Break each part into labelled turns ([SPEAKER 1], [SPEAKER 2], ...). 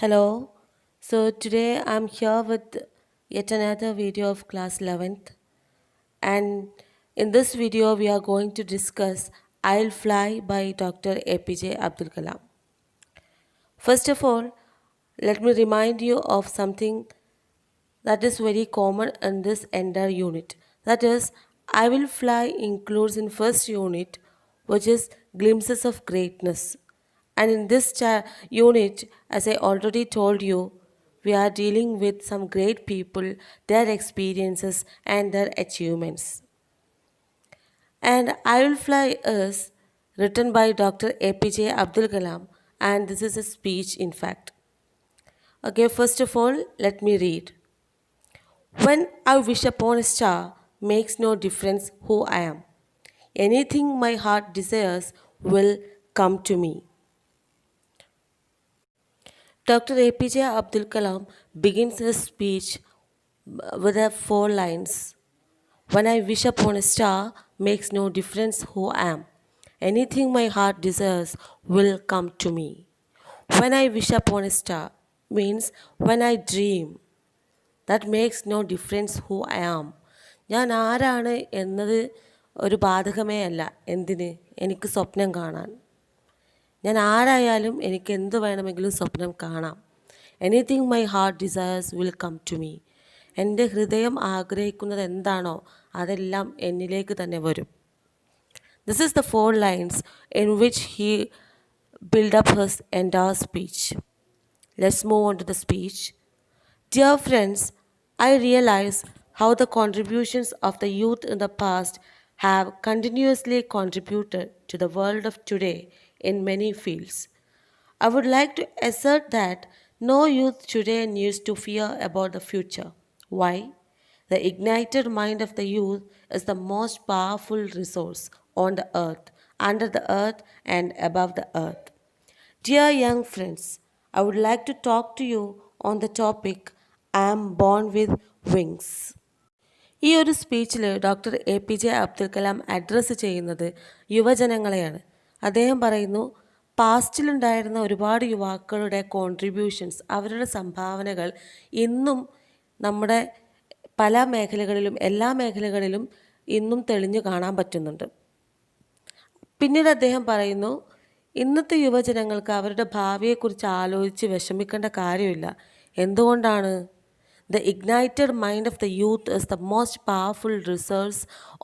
[SPEAKER 1] Hello. So today I'm here with yet another video of class 11th, and in this video we are going to discuss I'll Fly by Dr. APJ Abdul Kalam. First of all, let me remind you of something that is very common in this entire unit. That is, I Will Fly includes in first unit, which is glimpses of greatness. And in this unit, as I already told you, we are dealing with some great people, their experiences, and their achievements. And I Will Fly is written by Dr. APJ Abdul Kalam, and this is a speech, in fact. Okay, first of all, let me read. When I wish upon a star makes no difference who I am. Anything my heart desires will come to me. Dr. APJ Abdul Kalam begins his speech with the four lines. When I wish upon a star makes no difference who I am. Anything my heart desires will come to me. When I wish upon a star means when I dream. That makes no difference who I am. ഞാൻ ആരാണ് എന്നത് ഒരു ബാധകമേ അല്ല. എന്തിന്? എനിക്ക് സ്വപ്നം കാണാൻ. ഞാൻ ആരായാലും എനിക്ക് എന്ത് വേണമെങ്കിലും സ്വപ്നം കാണാം. Anything my heart desires will come to me. എൻ്റെ ഹൃദയം ആഗ്രഹിക്കുന്നത് എന്താണോ അതെല്ലാം എന്നിലേക്ക് തന്നെ വരും. This is the four lines in which he build up his entire speech. Let's move on to the speech. Dear friends, I realize how the contributions of the youth in the past have continuously contributed to the world of today in many fields. I would like to assert that no youth today needs to fear about the future. Why? The ignited mind of the youth is the most powerful resource on the earth, under the earth, and above the earth. Dear young friends, I would like to talk to you on the topic I am born with wings. ഈ ഒരു സ്പീച്ചിൽ doctor A P J Abdul Kalam address ചെയ്യുന്നത് യുവജനങ്ങളെയാണ്. അദ്ദേഹം പറയുന്നു, പാസ്റ്റിലുണ്ടായിരുന്ന ഒരുപാട് യുവാക്കളുടെ contributions, അവരുടെ സംഭാവനകൾ ഇന്നും നമ്മുടെ പല മേഖലകളിലും, എല്ലാ മേഖലകളിലും ഇന്നും തെളിഞ്ഞു കാണാൻ പറ്റുന്നുണ്ട്. പിന്നീട് അദ്ദേഹം പറയുന്നു, ഇന്നത്തെ യുവജനങ്ങൾക്ക് അവരുടെ ഭാവിയെക്കുറിച്ച് ആലോചിച്ച് വിഷമിക്കേണ്ട കാര്യമില്ല. എന്തുകൊണ്ടാണ്? The ignited mind of the youth is the most powerful resource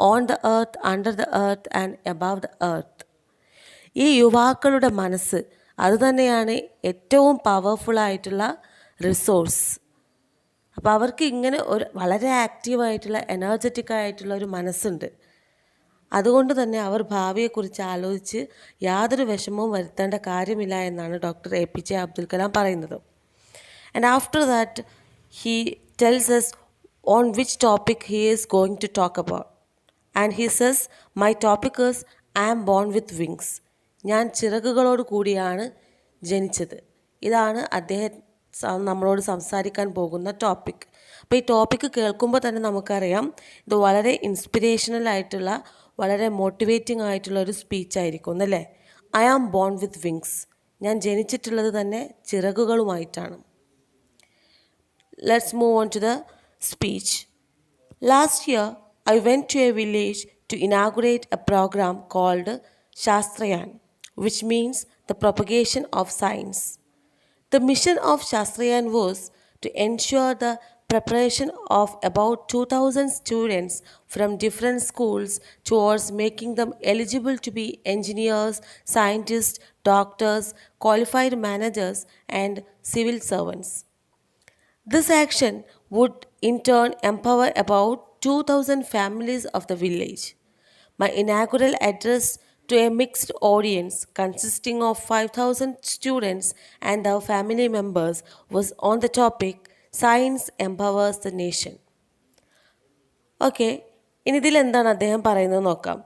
[SPEAKER 1] on the earth, under the earth, and above the earth. ഈ യുവാക്കളുടെ മനസ്സ് അതുതന്നെയാണ് ഏറ്റവും പവർഫുള്ളായിട്ടുള്ള റിസോഴ്സ്. അപ്പോൾ അവർക്ക് ഇങ്ങനെ ഒരു വളരെ ആക്റ്റീവായിട്ടുള്ള എനർജറ്റിക് ആയിട്ടുള്ള ഒരു മനസ്സുണ്ട്. അതുകൊണ്ട് തന്നെ അവർ ഭാവിയെക്കുറിച്ച് ആലോചിച്ച് യാതൊരു വിഷമവും വരുത്തേണ്ട കാര്യമില്ല എന്നാണ് doctor A P J Abdul Kalam പറയുന്നത്. And after that, he tells us on which topic he is going to talk about. And he says, my topic is, I am born with wings. ഞാൻ ചിറകുകളോട് കൂടിയാണ് ജനിച്ചത്. ഇതാണ് അദ്ദേഹം നമ്മളോട് സംസാരിക്കാൻ പോകുന്ന ടോപ്പിക്. അപ്പോൾ ഈ ടോപ്പിക്ക് കേൾക്കുമ്പോൾ തന്നെ നമുക്കറിയാം ഇത് വളരെ ഇൻസ്പിരേഷണൽ ആയിട്ടുള്ള, വളരെ മോട്ടിവേറ്റിംഗ് ആയിട്ടുള്ള ഒരു സ്പീച്ചായിരിക്കും എന്നല്ലേ. I am born with wings. ഞാൻ ജനിച്ചിട്ടുള്ളത് തന്നെ ചിറകുകളുമായിട്ടാണ്. Let's move on to the speech. Last year, I went to a village to inaugurate a program called Shastrayan, which means the propagation of science. The mission of Shastrayan was to ensure the preparation of about 2,000 students from different schools towards making them eligible to be engineers, scientists, doctors, qualified managers, and civil servants. This action would in turn empower about 2,000 families of the village. My inaugural address to a mixed audience consisting of 5,000 students and their family members was on the topic Science Empowers the Nation. Okay, ഇനി ഇതിലെന്താണ് അദ്ദേഹം പറയുന്നത് നോക്കാം.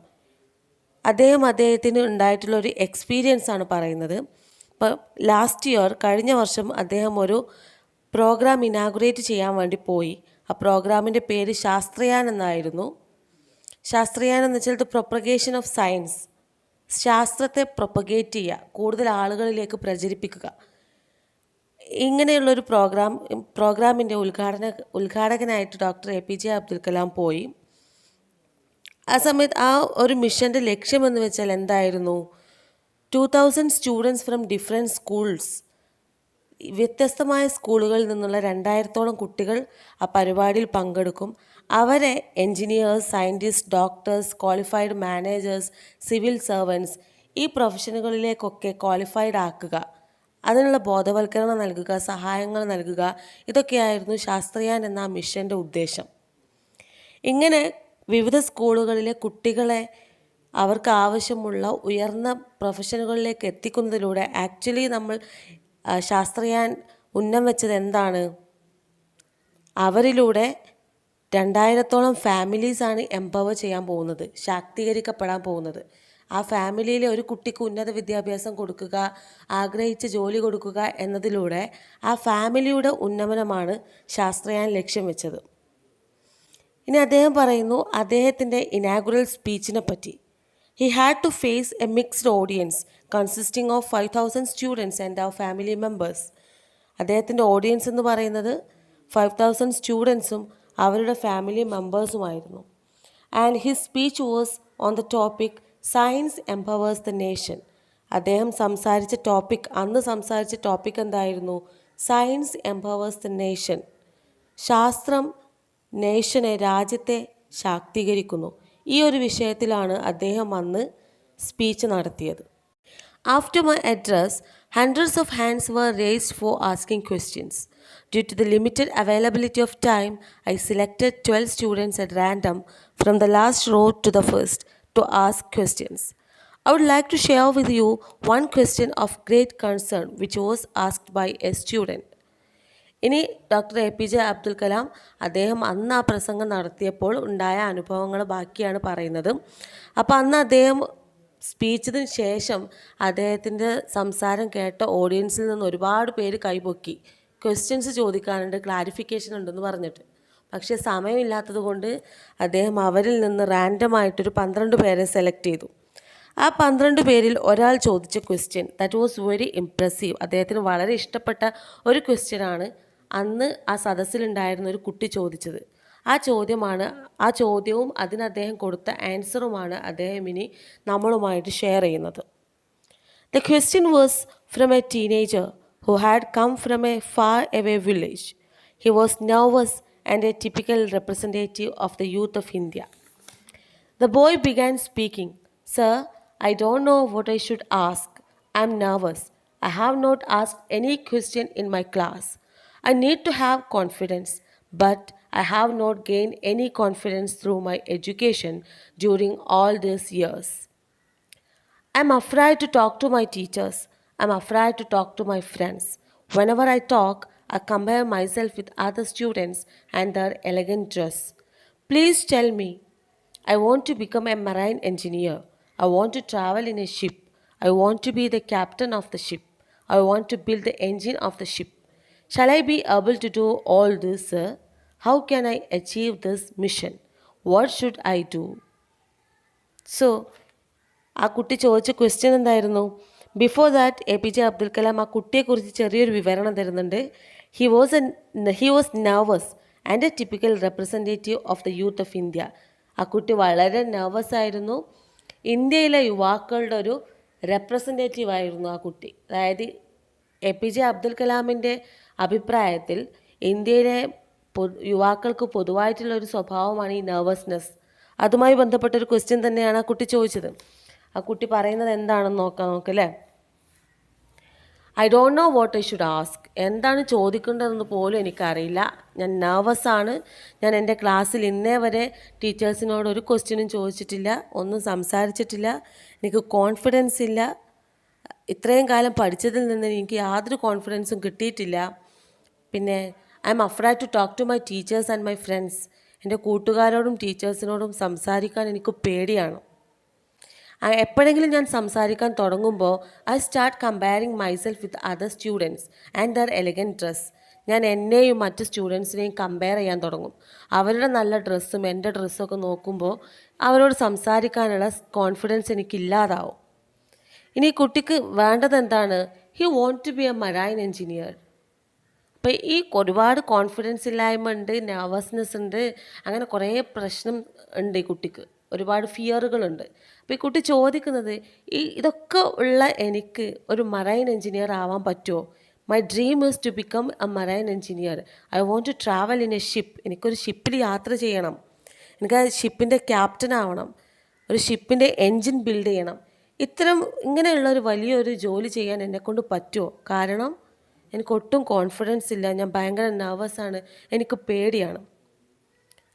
[SPEAKER 1] അദ്ദേഹത്തിന് ഉണ്ടായിട്ടുള്ള ഒരു experience ആണ് പറയുന്നത്. ഇപ്പോൾ ലാസ്റ്റ് ഇയർ, കഴിഞ്ഞ വർഷം അദ്ദേഹം ഒരു പ്രോഗ്രാം ഇനാഗുറേറ്റ് ചെയ്യാൻ വേണ്ടി പോയി. ആ പ്രോഗ്രാമിൻ്റെ പേര് ശാസ്ത്രയാൻ എന്നായിരുന്നു. ശാസ്ത്രയാൻ എന്ന് വെച്ചാൽ ദ പ്രൊപ്പഗേഷൻ ഓഫ് സയൻസ്. ശാസ്ത്രത്തെ പ്രൊപ്പഗേറ്റ് ചെയ്യുക, കൂടുതൽ ആളുകളിലേക്ക് പ്രചരിപ്പിക്കുക. ഇങ്ങനെയുള്ളൊരു പ്രോഗ്രാമിൻ്റെ ഉദ്ഘാടകനായിട്ട് ഡോക്ടർ APJ അബ്ദുൽ കലാം പോയി. ആ സമയത്ത് ആ ഒരു മിഷൻ്റെ ലക്ഷ്യമെന്ന് വെച്ചാൽ എന്തായിരുന്നു? 2000 സ്റ്റുഡൻസ് ഫ്രം ഡിഫറെൻറ്റ് സ്കൂൾസ്, വ്യത്യസ്തമായ സ്കൂളുകളിൽ നിന്നുള്ള 2000-ഓളം കുട്ടികൾ ആ പരിപാടിയിൽ പങ്കെടുക്കും. അവരെ engineers, scientist, doctors, qualified managers, civil servants, ഈ പ്രൊഫഷനുകളിലേക്കൊക്കെ ക്വാളിഫൈഡ് ആക്കുക, അതിനുള്ള ബോധവൽക്കരണം നൽകുക, സഹായങ്ങൾ നൽകുക, ഇതൊക്കെയായിരുന്നു ശാസ്ത്രയാൻ എന്ന മിഷൻ്റെ ഉദ്ദേശം. ഇങ്ങനെ വിവിധ സ്കൂളുകളിലെ കുട്ടികളെ അവർക്ക് ആവശ്യമുള്ള ഉയർന്ന പ്രൊഫഷനുകളിലേക്ക് എത്തിക്കുന്നതിലൂടെ ആക്ച്വലി നമ്മൾ ശാസ്ത്രയാൻ ഉന്നം വെച്ചത് എന്താണ്? അവരിലൂടെ 2000-ഓളം ഫാമിലീസാണ് എംപവർ ചെയ്യാൻ പോകുന്നത്, ശാക്തീകരിക്കപ്പെടാൻ പോകുന്നത്. ആ ഫാമിലിയിലെ ഒരു കുട്ടിക്ക് ഉന്നത വിദ്യാഭ്യാസം കൊടുക്കുക, ആഗ്രഹിച്ച ജോലി കൊടുക്കുക എന്നതിലൂടെ ആ ഫാമിലിയുടെ ഉന്നമനമാണ് ശാസ്ത്രയാൻ ലക്ഷ്യം വെച്ചത്. ഇനി അദ്ദേഹം പറയുന്നു അദ്ദേഹത്തിൻ്റെ ഇനാഗുറൽ സ്പീച്ചിനെ പറ്റി. He had to face a mixed audience consisting of 5,000 students and our family members. അദ്ദേഹത്തിൻ്റെ ഓഡിയൻസ് എന്ന് പറയുന്നത് 5,000 സ്റ്റുഡൻസും അവരുടെ ഫാമിലി മെമ്പേഴ്സുമായിരുന്നു. And his speech was on the topic science empowers the nation. അദ്ദേഹം അന്ന് സംസാരിച്ച ടോപ്പിക് എന്തായിരുന്നു? Science empowers the nation. ശാസ്ത്രം രാജ്യത്തെ ശാക്തീകരിക്കുന്നു. ഈ ഒരു വിഷയത്തിലാണ് അദ്ദേഹം അന്ന് സ്പീച്ച് നടത്തിയത്. After my address, hundreds of hands were raised for asking questions. Due to the limited availability of time, I selected 12 students at random from the last row to the first to ask questions. I would like to share with you one question of great concern which was asked by a student. ഇനി doctor APJ Abdul Kalam അദ്ദേഹം അന്ന് ആ പ്രസംഗം നടത്തിയപ്പോൾ ഉണ്ടായ അനുഭവങ്ങൾ ബാക്കിയാണ് പറയുന്നത്. അപ്പോൾ അന്ന് അദ്ദേഹം സ്പീച്ചിന് ശേഷം അദ്ദേഹത്തിൻ്റെ സംസാരം കേട്ട ഓഡിയൻസിൽ നിന്ന് ഒരുപാട് പേര് കൈപൊക്കി, ക്വസ്റ്റ്യൻസ് ചോദിക്കാനുണ്ട്, ക്ലാരിഫിക്കേഷൻ ഉണ്ടെന്ന് പറഞ്ഞിട്ട്. പക്ഷേ സമയമില്ലാത്തത് കൊണ്ട് അദ്ദേഹം അവരിൽ നിന്ന് റാൻഡമായിട്ടൊരു 12 പേരെ സെലക്ട് ചെയ്തു. ആ 12 പേരിൽ ഒരാൾ ചോദിച്ച question that was very impressive. അദ്ദേഹത്തിന് വളരെ ഇഷ്ടപ്പെട്ട ഒരു ക്വസ്റ്റ്യനാണ് അന്ന് ആ സദസ്സിലുണ്ടായിരുന്ന ഒരു കുട്ടി ചോദിച്ചത്. ആ ചോദ്യവും അതിന് അദ്ദേഹം കൊടുത്ത ആൻസറുമാണ് അദ്ദേഹം ഇനി നമ്മളുമായിട്ട് ഷെയർ ചെയ്യുന്നത്. The question was from a teenager who had come from a far away village. He was nervous and a typical representative of the youth of India. The boy began speaking. Sir, I don't know what I should ask. I'm nervous. I have not asked any question in my class. I need to have confidence, but I have not gained any confidence through my education during all these years. I'm afraid to talk to my teachers. I'm afraid to talk to my friends. Whenever I talk, I compare myself with other students and their elegant dress. Please tell me. I want to become a marine engineer. I want to travel in a ship. I want to be the captain of the ship. I want to build the engine of the ship. Shall I be able to do all this, sir? How can I achieve this mission? What should I do? So, ആ കുട്ടി ചോദിച്ച question എന്തായിരുന്നു? Before that APJ Abdul Kalam ആ കുട്ടിയെക്കുറിച്ച് ചെറിയൊരു വിവരണം തരുന്നുണ്ട്. He was nervous and A typical representative of the youth of India. ആ കുട്ടി വളരെ നെർവസ് ആയിരുന്നു. ഇന്ത്യയിലെ യുവാക്കളുടെ ഒരു റെപ്രസെൻറ്റേറ്റീവ് ആയിരുന്നു ആ കുട്ടി. അതായത് APJ അബ്ദുൽ കലാമിൻ്റെ അഭിപ്രായത്തിൽ ഇന്ത്യയിലെ യുവാക്കൾക്ക് പൊതുവായിട്ടുള്ള ഒരു സ്വഭാവമാണ് ഈ നെർവസ്നെസ്. അതുമായി ബന്ധപ്പെട്ടൊരു ക്വസ്റ്റ്യൻ തന്നെയാണ് ആ കുട്ടി ചോദിച്ചത്. ആ കുട്ടി പറയുന്നത് എന്താണെന്ന് നോക്കല്ലേ. I don't know what I should ask. എന്താണ് ചോദിക്കേണ്ടതെന്ന് പോലും എനിക്കറിയില്ല. ഞാൻ നെർവസാണ്. ഞാൻ എൻ്റെ ക്ലാസ്സിൽ ഇന്നേ വരെ ടീച്ചേഴ്സിനോട് ഒരു ക്വസ്റ്റ്യനും ചോദിച്ചിട്ടില്ല, ഒന്നും സംസാരിച്ചിട്ടില്ല. എനിക്ക് കോൺഫിഡൻസ് ഇല്ല. ഇത്രയും കാലം പഠിച്ചതിൽ നിന്ന് എനിക്ക് യാതൊരു കോൺഫിഡൻസും കിട്ടിയിട്ടില്ല. പിന്നെ I am afraid to talk to my teachers and my friends. എൻ്റെ കൂട്ടുകാരോടും ടീച്ചേഴ്സിനോടും സംസാരിക്കാൻ എനിക്ക് പേടിയാണ്. എപ്പോഴെങ്കിലും ഞാൻ സംസാരിക്കാൻ തുടങ്ങുമ്പോൾ I start comparing myself with other students and there elegant dress. ഞാൻ എന്നെയും മറ്റ് സ്റ്റുഡൻസിനെയും കമ്പയർ ചെയ്യാൻ തുടങ്ങും. അവരുടെ നല്ല ഡ്രസ്സും എൻ്റെ ഡ്രസ്സൊക്കെ നോക്കുമ്പോൾ അവരോട് സംസാരിക്കാനുള്ള കോൺഫിഡൻസ് എനിക്കില്ലാതാവും. ഇനി കുട്ടിക്ക് വേണ്ടത് എന്താണ്? He want to be a marine engineer. അപ്പോൾ ഈ ഒരുപാട് കോൺഫിഡൻസ് ഇല്ലായ്മ ഉണ്ട്, നെർവസ്നെസ് ഉണ്ട്, അങ്ങനെ കുറേ പ്രശ്നം ഉണ്ട് ഈ കുട്ടിക്ക്, ഒരുപാട് ഫിയറുകളുണ്ട്. അപ്പോൾ ഈ കുട്ടി ചോദിക്കുന്നത്, ഇതൊക്കെ ഉള്ള എനിക്ക് ഒരു മറൈൻ എഞ്ചിനീയർ ആവാൻ പറ്റുമോ? My dream is to become a marine engineer. I want to travel in a ship. എനിക്കൊരു ഷിപ്പിൽ യാത്ര ചെയ്യണം, എനിക്ക് ആ ഷിപ്പിൻ്റെ ക്യാപ്റ്റൻ ആവണം, ഒരു ഷിപ്പിൻ്റെ എൻജിൻ ബിൽഡ് ചെയ്യണം. ഇങ്ങനെയുള്ളൊരു വലിയൊരു ജോലി ചെയ്യാൻ എന്നെക്കൊണ്ട് പറ്റുമോ? കാരണം എനിക്ക് ഒട്ടും കോൺഫിഡൻസ് ഇല്ല, ഞാൻ ഭയങ്കര നെർവസാണ്, എനിക്ക് പേടിയാണ്.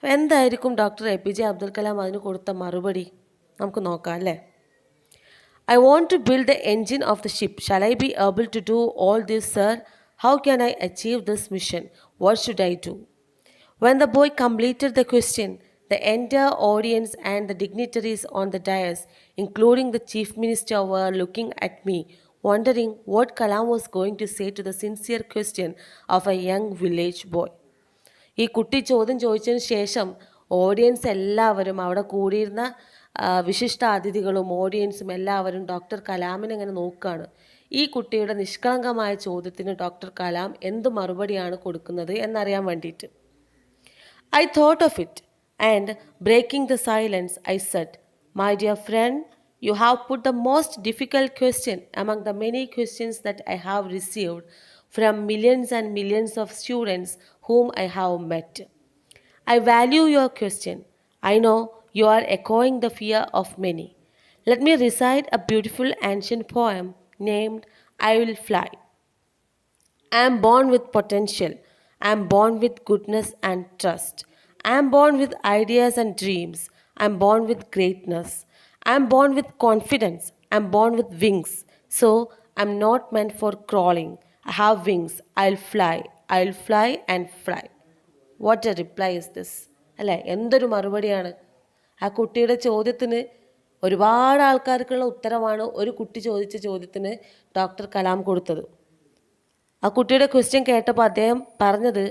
[SPEAKER 1] എന്തായിരിക്കും ഡോക്ടർ APJ അബ്ദുൽ കലാം അതിന് കൊടുത്ത മറുപടി? നമുക്ക് നോക്കാം അല്ലേ. I want to build the engine of the ship. Shall I be able to do all this, sir? How can I achieve this mission? What should I do? When the boy completed the question, the entire audience and the dignitaries on the dais, including the chief minister, were looking at me, wondering what Kalam was going to say to the sincere question of a young village boy. ഈ കുട്ടി ചോദ്യം ചോദിച്ചതിന് ശേഷം audience എല്ലാവരും, അവിടെ കൂടിയിരുന്ന വിശിഷ്ടാതിഥികളും ഓഡിയൻസും എല്ലാവരും doctor കലാമിനെ ഇങ്ങനെ നോക്കുകയാണ്. ഈ കുട്ടിയുടെ നിഷ്കളങ്കമായ ചോദ്യത്തിന് ഡോക്ടർ കലാം എന്ത് മറുപടിയാണ് കൊടുക്കുന്നത് എന്നറിയാൻ വേണ്ടിയിട്ട്. I thought of it, and breaking the silence, I said, "My dear friend, you have put the most difficult question among the many questions that I have received from millions and millions of students whom I have met. I value your question. I know you are echoing the fear of many. Let me recite a beautiful ancient poem named I Will Fly. I am born with potential. I am born with goodness and trust. I am born with ideas and dreams. I am born with greatness. I am born with confidence. I am born with wings. So I am not meant for crawling. I have wings. I'll fly. I'll fly and fly." What a reply is this? അല്ലേ, എന്തൊരു മറുപടിയാണ്! ആ കുട്ടിയുടെ ചോദ്യത്തിന് ഒരുപാട് ആൾക്കാർക്കുള്ള ഉത്തരമാണ് ഒരു കുട്ടി ചോദിച്ച ചോദ്യത്തിന് ഡോക്ടർ കലാം കൊടുത്തത്. ആ കുട്ടിയുടെ ക്വസ്റ്റ്യൻ കേട്ടപ്പോൾ അദ്ദേഹം പറഞ്ഞത്,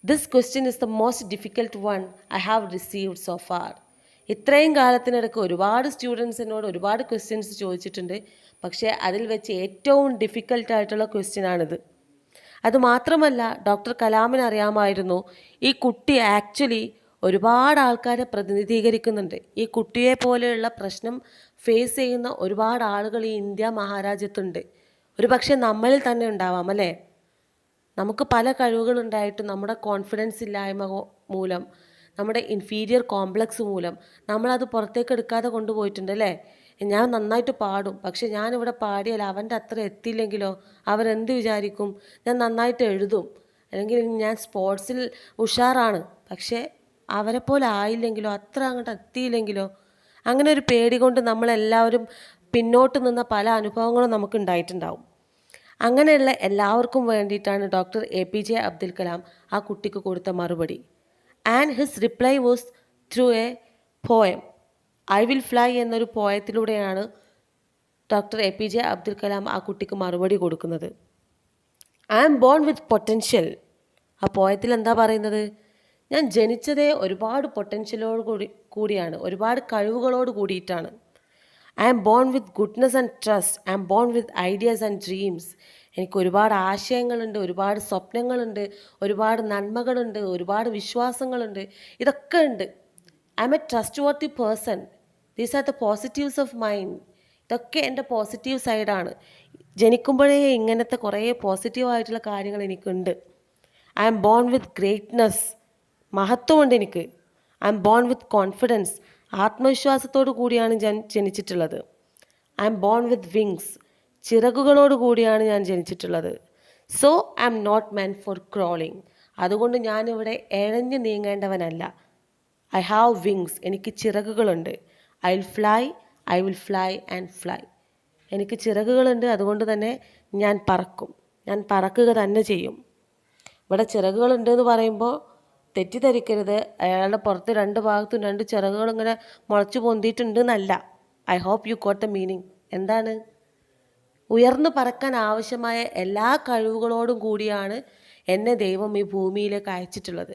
[SPEAKER 1] "this question is the most difficult one I have received so far." ഇത്രയും കാലത്തിനിടയ്ക്ക് ഒരുപാട് സ്റ്റുഡൻസ് എന്നോട് ഒരുപാട് ക്വസ്റ്റ്യൻസ് ചോദിച്ചിട്ടുണ്ട്, പക്ഷേ അതിൽ വെച്ച് ഏറ്റവും ഡിഫിക്കൽട്ടായിട്ടുള്ള ക്വസ്റ്റ്യനാണിത്. അതുമാത്രമല്ല, ഡോക്ടർ കലാമിന് അറിയാമായിരുന്നു ഈ കുട്ടി ആക്ച്വലി ഒരുപാട് ആൾക്കാരെ പ്രതിനിധീകരിക്കുന്നുണ്ട്. ഈ കുട്ടിയെ പോലെയുള്ള പ്രശ്നം ഫേസ് ചെയ്യുന്ന ഒരുപാട് ആളുകൾ ഈ ഇന്ത്യ മഹാരാജ്യത്തുണ്ട്. ഒരു പക്ഷേ നമ്മളിൽ തന്നെ ഉണ്ടാവാം അല്ലേ. നമുക്ക് പല കഴിവുകളുണ്ടായിട്ടും നമ്മുടെ കോൺഫിഡൻസ് ഇല്ലായ്മ മൂലം, നമ്മുടെ ഇൻഫീരിയർ കോംപ്ലക്സ് മൂലം നമ്മളത് പുറത്തേക്ക് എടുക്കാതെ കൊണ്ടുപോയിട്ടുണ്ട് അല്ലേ. ഞാൻ നന്നായിട്ട് പാടും, പക്ഷെ ഞാനിവിടെ പാടിയാൽ അവൻ്റെ അത്ര എത്തിയില്ലെങ്കിലോ, അവരെന്ത് വിചാരിക്കും? ഞാൻ നന്നായിട്ട് എഴുതും, അല്ലെങ്കിൽ ഞാൻ സ്പോർട്സിൽ ഉഷാറാണ്, പക്ഷേ അവരെ പോലെ ആയില്ലെങ്കിലോ, അത്ര അങ്ങോട്ട് എത്തിയില്ലെങ്കിലോ, അങ്ങനെ ഒരു പേടി കൊണ്ട് നമ്മളെല്ലാവരും പിന്നോട്ട് നിന്ന പല അനുഭവങ്ങളും നമുക്ക് ഉണ്ടായിട്ടുണ്ടാവും. അങ്ങനെയുള്ള എല്ലാവർക്കും വേണ്ടിയിട്ടാണ് ഡോക്ടർ APJ അബ്ദുൽ കലാം ആ കുട്ടിക്ക് കൊടുത്ത മറുപടി. And his reply was through a poem. I will fly എന്നൊരു പോയത്തിലൂടെയാണ് ഡോക്ടർ APJ അബ്ദുൽ കലാം ആ കുട്ടിക്ക് മറുപടി കൊടുക്കുന്നത്. I am born with potential. ആ പോയത്തിൽ എന്താ പറയുന്നത്? ഞാൻ ജനിച്ചതേ ഒരുപാട് പൊട്ടൻഷ്യലോട് കൂടിയാണ്, ഒരുപാട് കഴിവുകളോട് കൂടിയിട്ടാണ്. I am born with goodness and trust. I am born with ideas and dreams. എനിക്ക് ഒരുപാട് ആശയങ്ങളുണ്ട്, ഒരുപാട് സ്വപ്നങ്ങളുണ്ട്, ഒരുപാട് നന്മകളുണ്ട്, ഒരുപാട് വിശ്വാസങ്ങളുണ്ട്, ഇതൊക്കെ ഉണ്ട്. I M A trust worthy person. These are the positives of mind. ഇതൊക്കെ എൻ്റെ പോസിറ്റീവ് സൈഡാണ്. ജനിക്കുമ്പോഴേ ഇങ്ങനത്തെ കുറേ പോസിറ്റീവായിട്ടുള്ള കാര്യങ്ങൾ എനിക്കുണ്ട്. I am born with greatness. മഹത്വമുണ്ട് എനിക്ക്. I am born with confidence. ആത്മവിശ്വാസത്തോടു കൂടിയാണ് ഞാൻ ജനിച്ചിട്ടുള്ളത്. I am born with wings. ചിറകുകളോട് കൂടിയാണ് ഞാൻ ജനിച്ചിട്ടുള്ളത്. So I am not meant for crawling. അതുകൊണ്ട് ഞാനിവിടെ എഴഞ്ഞു നീങ്ങേണ്ടവനല്ല. I have wings. എനിക്ക് ചിറകുകളുണ്ട്. I will fly. I will fly and fly. എനിക്ക് ചിറകുകളുണ്ട്, അതുകൊണ്ട് തന്നെ ഞാൻ പറക്കും. ഞാൻ പറക്കുക തന്നെ ചെയ്യും. ഇവിടെ ചിറകുകളുണ്ട് എന്ന് പറയുമ്പോൾ തെറ്റിദ്ധരിക്കരുത്, അയാളുടെ പുറത്ത് രണ്ട് ഭാഗത്തും രണ്ട് ചിറകുകൾ ഇങ്ങനെ മുളച്ചു പൊന്തിയിട്ടുണ്ട് എന്നല്ല. I hope you got the meaning. എന്താണ്? ഉയർന്നു പറക്കാൻ ആവശ്യമായ എല്ലാ കഴിവുകളോടും കൂടിയാണ് എന്നെ ദൈവം ഈ ഭൂമിയിലേക്ക് അയച്ചിട്ടുള്ളത്.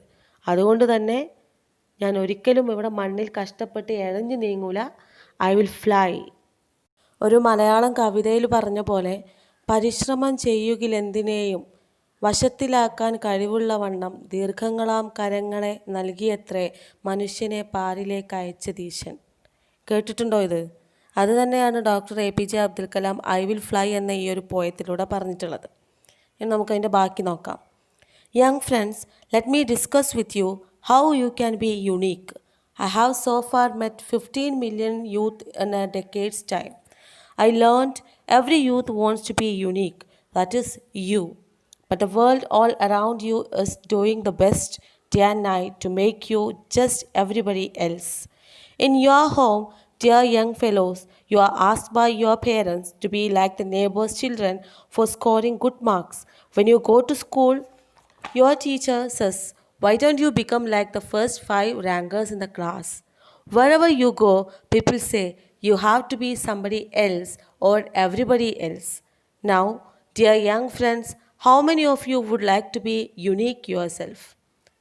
[SPEAKER 1] അതുകൊണ്ട് തന്നെ ഞാൻ ഒരിക്കലും ഇവിടെ മണ്ണിൽ കഷ്ടപ്പെട്ട് എഴഞ്ഞു നീങ്ങൂല. I will fly. ഒരു മലയാളം കവിതയിൽ പറഞ്ഞ പോലെ, പരിശ്രമം ചെയ്യുകിലെന്തിനേയും വശത്തിലാക്കാൻ കഴിവുള്ളവണ്ണം ദീർഘങ്ങളാം കരങ്ങളെ നൽകിയത്രേ മനുഷ്യനെ പാരിലേക്ക് അയച്ചതീശൻ. കേട്ടിട്ടുണ്ടോ ഇത്? അത് തന്നെയാണ് doctor APJ Abdul Kalam I will fly എന്ന ഈ ഒരു പോയത്തിലൂടെ പറഞ്ഞിട്ടുള്ളത്. ഇനി നമുക്കതിൻ്റെ ബാക്കി നോക്കാം. Young friends, let me discuss with you how you can be unique. I have so far met 15 million youth in a decade's time. I learned every youth wants to be unique, that is, you. But the world all around you is doing the best day and night to make you just everybody else. In your home, dear young fellows, you are asked by your parents to be like the neighbor's children for scoring good marks. When you go to school, your teacher says, why don't you become like the first 5 rankers in the class? Wherever you go, people say, you have to be somebody else or everybody else. Now, dear young friends, how many of you would like to be unique yourself?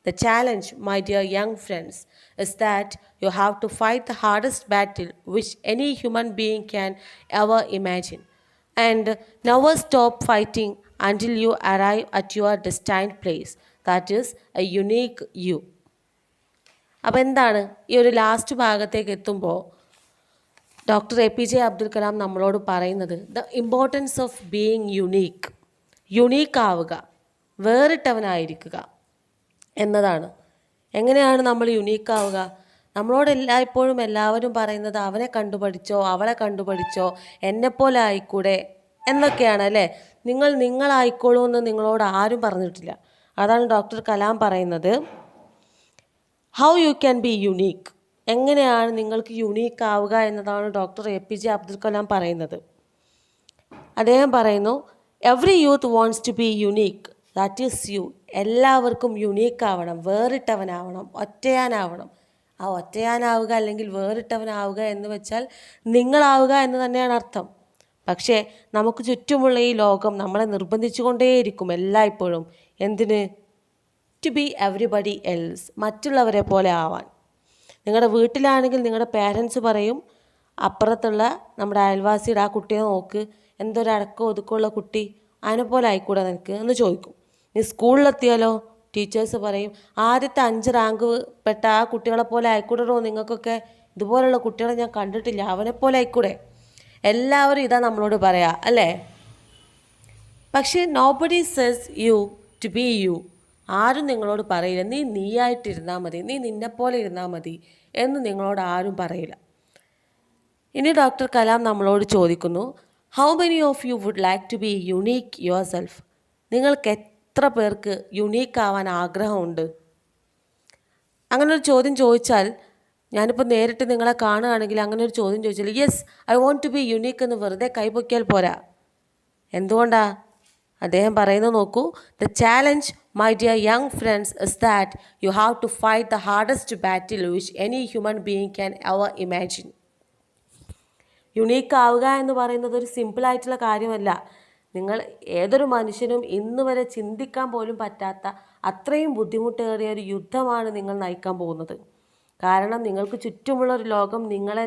[SPEAKER 1] The challenge, my dear young friends, is that you have to fight the hardest battle which any human being can ever imagine. And never stop fighting until you arrive at your destined place, that is a unique you. അപ്പോൾ എന്താണ് ഈ ഒരു last ഭാഗത്തേക്ക് എത്തുമ്പോൾ doctor APJ Abdul Kalam നമ്മളോട് പറയുന്നത്? The importance of being unique. Unique ആവുക, വേറിട്ടവനായിരിക്കുക എന്നതാണ്. എങ്ങനെയാണ് നമ്മൾ യുണീക്ക് ആവുക? നമ്മളോട് എല്ലായ്പ്പോഴും എല്ലാവരും പറയുന്നത് അവനെ കണ്ടുപഠിച്ചോ, അവളെ കണ്ടുപഠിച്ചോ, എന്നെപ്പോലെ ആയിക്കൂടെ എന്നൊക്കെയാണ് അല്ലേ. നിങ്ങളായിക്കോളൂ എന്ന് നിങ്ങളോട് ആരും പറഞ്ഞിട്ടില്ല. അതാണ് ഡോക്ടർ കലാം പറയുന്നത്. How you can be unique, എങ്ങനെയാണ് നിങ്ങൾക്ക് യുണീക്ക് ആവുക എന്നതാണ് ഡോക്ടർ APJ അബ്ദുൽ കലാം പറയുന്നത്. അദ്ദേഹം പറയുന്നു, every youth wants to be unique, that is you. എല്ലാവർക്കും യുണീക്ക് ആവണം, വേറിട്ടവനാവണം, ഒറ്റയാനാവണം. ആ ഒറ്റയാനാവുക അല്ലെങ്കിൽ വേറിട്ടവനാവുക എന്ന് വെച്ചാൽ നിങ്ങളാവുക എന്ന് തന്നെയാണ് അർത്ഥം. പക്ഷേ നമുക്ക് ചുറ്റുമുള്ള ഈ ലോകം നമ്മളെ നിർബന്ധിച്ചു കൊണ്ടേയിരിക്കും എല്ലായ്പ്പോഴും. എന്തിന്? ടു ബി എവരിബഡി എൽസ്, മറ്റുള്ളവരെ പോലെ ആവാൻ. നിങ്ങളുടെ വീട്ടിലാണെങ്കിൽ നിങ്ങളുടെ പേരൻസ് പറയും, അപ്പുറത്തുള്ള നമ്മുടെ അയൽവാസിയുടെ ആ കുട്ടിയെ നോക്ക്, എന്തൊരടക്കം ഒതുക്കമുള്ള കുട്ടി, അതിനെപ്പോലെ ആയിക്കൂടെ നിനക്ക് എന്ന് ചോദിക്കും. നീ സ്കൂളിലെത്തിയാലോ ടീച്ചേഴ്സ് പറയും, ആദ്യത്തെ 5 റാങ്ക് പെട്ട ആ കുട്ടികളെ പോലെ ആയിക്കൂടോ നിങ്ങൾക്കൊക്കെ, ഇതുപോലുള്ള കുട്ടികളെ ഞാൻ കണ്ടിട്ടില്ല, അവനെപ്പോലെ ആയിക്കൂടെ. എല്ലാവരും ഇതാ നമ്മളോട് പറയാ അല്ലേ. പക്ഷേ nobody says you to be you. ആരും നിങ്ങളോട് പറയില്ല നീയായിട്ടിരുന്നാൽ മതി, നീ നിന്നെപ്പോലെ ഇരുന്നാൽ മതി എന്ന് നിങ്ങളോട് ആരും പറയില്ല. ഇനി ഡോക്ടർ കലാം നമ്മളോട് ചോദിക്കുന്നു, how many of you would like to be unique yourself? നിങ്ങൾക്ക് എത്ര പേർക്ക് യുണീക്ക് ആവാൻ ആഗ്രഹമുണ്ട്? അങ്ങനെ ഒരു ചോദ്യം ചോദിച്ചാൽ, ഞാനിപ്പോൾ നേരിട്ട് നിങ്ങളെ കാണുകയാണെങ്കിൽ അങ്ങനെ ഒരു ചോദ്യം ചോദിച്ചാൽ, yes I want to be unique എന്ന് വെറുതെ കൈപൊക്കിയാൽ പോരാ. എന്തുകൊണ്ടാ? അദ്ദേഹം പറയുന്നത് നോക്കൂ, the challenge my dear young friends is that you have to fight the hardest battle which any human being can ever imagine. Unique ആവുക എന്ന് പറയുന്നത് ഒരു സിമ്പിളായിട്ടുള്ള കാര്യമല്ല. നിങ്ങൾ ഏതൊരു മനുഷ്യനും ഇന്ന് വരെ ചിന്തിക്കാൻ പോലും പറ്റാത്ത അത്രയും ബുദ്ധിമുട്ടേറിയ ഒരു യുദ്ധമാണ് നിങ്ങൾ നയിക്കാൻ പോകുന്നത്. കാരണം നിങ്ങൾക്ക് ചുറ്റുമുള്ളൊരു ലോകം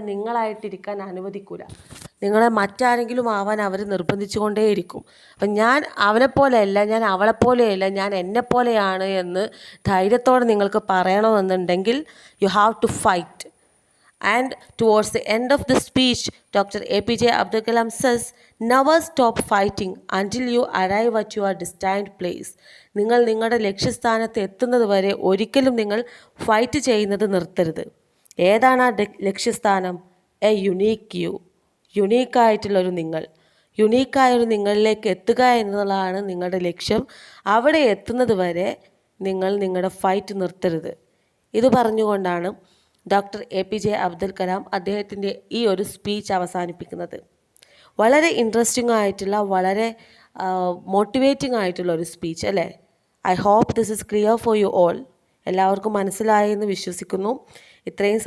[SPEAKER 1] നിങ്ങളായിട്ടിരിക്കാൻ അനുവദിക്കില്ല. നിങ്ങളെ മറ്റാരെങ്കിലും ആവാൻ അവർ നിർബന്ധിച്ചു കൊണ്ടേയിരിക്കും. അപ്പം ഞാൻ അവനെപ്പോലെയല്ല, ഞാൻ അവളെപ്പോലെയല്ല, ഞാൻ എന്നെപ്പോലെയാണ് എന്ന് ധൈര്യത്തോടെ നിങ്ങൾക്ക് പറയണമെന്നുണ്ടെങ്കിൽ you have to fight. And towards the end of the speech, Dr. APJ Abdul Kalam says, never stop fighting until you arrive at your destined place. നിങ്ങൾ നിങ്ങളുടെ ലക്ഷ്യസ്ഥാനത്ത് എത്തുന്നത് വരെ ഒരിക്കലും നിങ്ങൾ ഫൈറ്റ് ചെയ്യുന്നത് നിർത്തരുത്. ഏതാണ് ആ ലക്ഷ്യസ്ഥാനം? എ യുണീക്ക് യു, യുണീക്കായിട്ടുള്ളൊരു നിങ്ങൾ. യുണീക്കായൊരു നിങ്ങളിലേക്ക് എത്തുക എന്നുള്ളതാണ് നിങ്ങളുടെ ലക്ഷ്യം. അവിടെ എത്തുന്നത് വരെ നിങ്ങൾ നിങ്ങളുടെ ഫൈറ്റ് നിർത്തരുത്. ഇത് പറഞ്ഞുകൊണ്ടാണ് ഡോക്ടർ APJ അബ്ദുൽ കലാം അദ്ദേഹത്തിൻ്റെ ഈ ഒരു സ്പീച്ച് അവസാനിപ്പിക്കുന്നത്. വളരെ ഇൻട്രസ്റ്റിംഗ് ആയിട്ടുള്ള, വളരെ മോട്ടിവേറ്റിംഗ് ആയിട്ടുള്ള ഒരു സ്പീച്ച് അല്ലേ. I hope this is clear for you all. എല്ലാവർക്കും മനസ്സിലായി എന്ന് വിശ്വസിക്കുന്നു. ഇത്രയും